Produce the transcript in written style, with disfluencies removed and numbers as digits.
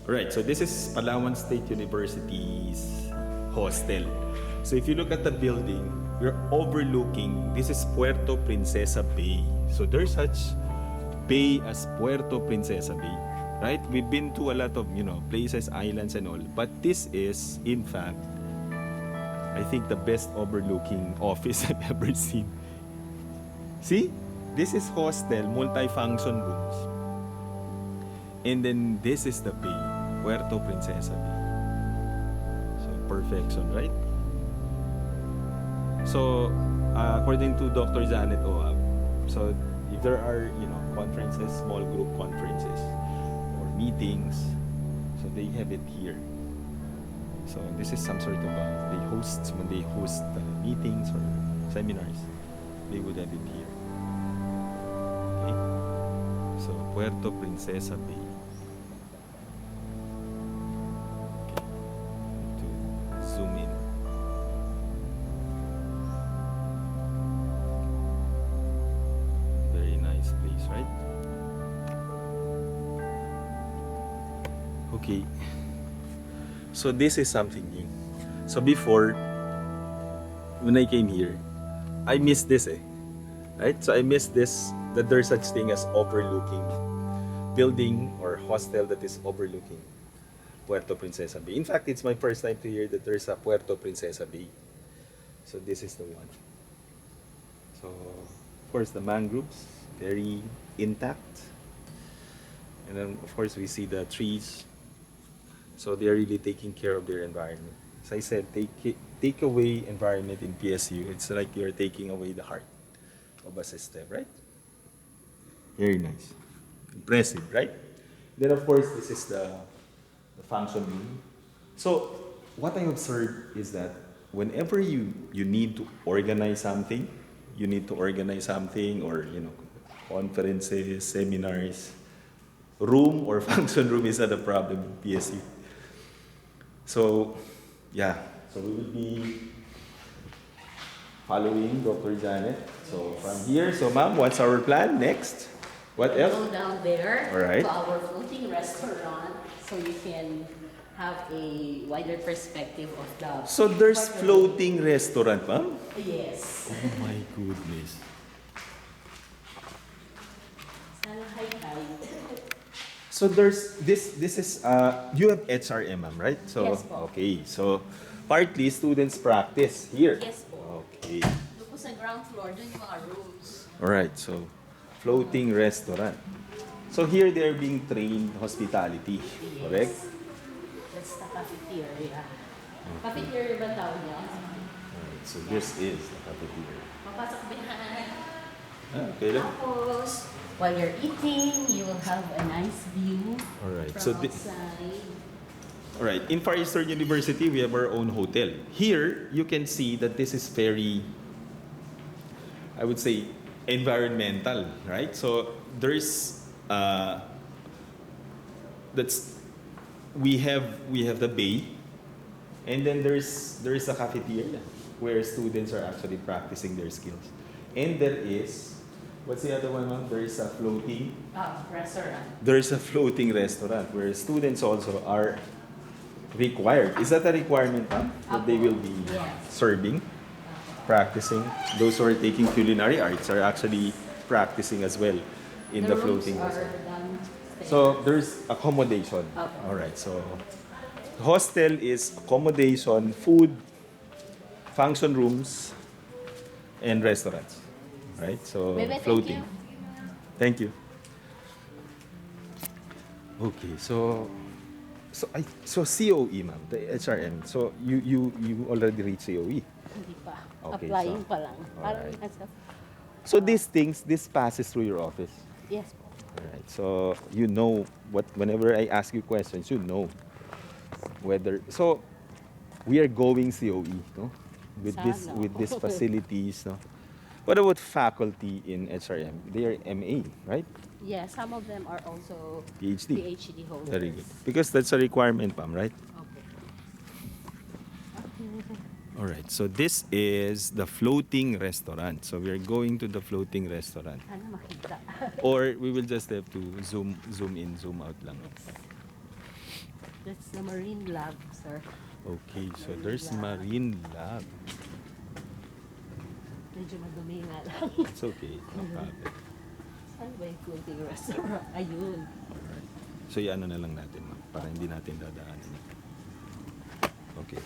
Alright, so this is Palawan State University's hostel. So if you look at the building, we're overlooking, this is Puerto Princesa Bay. So there's such bay as Puerto Princesa Bay, right? We've been to a lot of, places, islands and all, but this is, in fact, I think the best overlooking office I've ever seen. See? This is hostel, multi-function rooms. And then this is the bay, Puerto Princesa Bay. So perfection, right? So according to Dr. Janet Oab, so if there are conferences, small group conferences or meetings, so they have it here. So this is some sort of when they host meetings or seminars, they would have it here. Okay, so Puerto Princesa Bay. Zoom in. Very nice place, right? Okay. So this is something new. So before, when I came here, I missed this right? So I missed this, that there's such thing as overlooking building or hostel that is overlooking Puerto Princesa Bay. In fact, it's my first time to hear that there's a Puerto Princesa Bay. So this is the one. So, of course, the mangroves, very intact. And then, of course, we see the trees. So they are really taking care of their environment. As I said, take away environment in PSU. It's like you're taking away the heart of a system, right? Very nice. Impressive, right? Then, of course, this is the function room. So what I observed is that whenever you need to organize something, or conferences, seminars, room or function room is not a problem in PSU. So yeah, so we will be following Dr. Janet. So from here, so ma'am, what's our plan next? What else? Go down there Alright. to our floating restaurant so you can have a wider perspective of the... So there's floating restaurant, ma'am? Yes. Oh my goodness. Sana high. So there's this is you have HRM, ma'am, right? So Yes po. okay. So partly students practice here. Yes po. Okay. Doon po sa ground floor, doon yung mga rooms. All right. So floating restaurant. So here they are being trained hospitality, correct? That's the cafeteria. Cafeteria ba tawag niya? Alright, so this is the cafeteria. Papasok behind. Okay lang. Tapos, while you're eating, you will have a nice view Alright, from so outside. Alright, in Far Eastern University, we have our own hotel. Here, you can see that this is very, I would say, environmental, right? So there's we have the bay, and then there's a cafeteria where students are actually practicing their skills, and there is what's the other one, ma'am? There is a floating Restaurant. there's a floating restaurant where students also are required. Is that a requirement, ma'am? That they will be Yes. serving, practicing. Those who are taking culinary arts are actually practicing as well in the floating rooms restaurant. are downstairs. So there's accommodation. Okay. All right. So hostel is accommodation, food, function rooms, and restaurants. Right? So Bebe, floating. thank you. Thank you. Okay. So COE, ma'am, the HRM. So you already reached COE. Hindi pa. Okay, Applying so- pa lang. Parang alright. nasa... So these things, this passes through your office. Yes po. Alright. So you know whenever I ask you questions, you know whether. So we are going COE, no? With this Sana. facilities, no? What about faculty in HRM? They are MA, right? Yes, some of them are also PhD. PhD holders. Very good. Because that's a requirement, ma'am, right? Okay. All right. So this is the floating restaurant. So we're going to the floating restaurant. Sana makita. Or we will just have to zoom in, zoom out lang. That's the Marine Lab, sir. Okay, so there's Marine Lab. Medyo madumi nga lang. It's okay, no problem. Saan ba yung floating restaurant? Ayun. Alright. So, i-ano na lang natin, ma'am, para hindi natin dadaanin. Okay.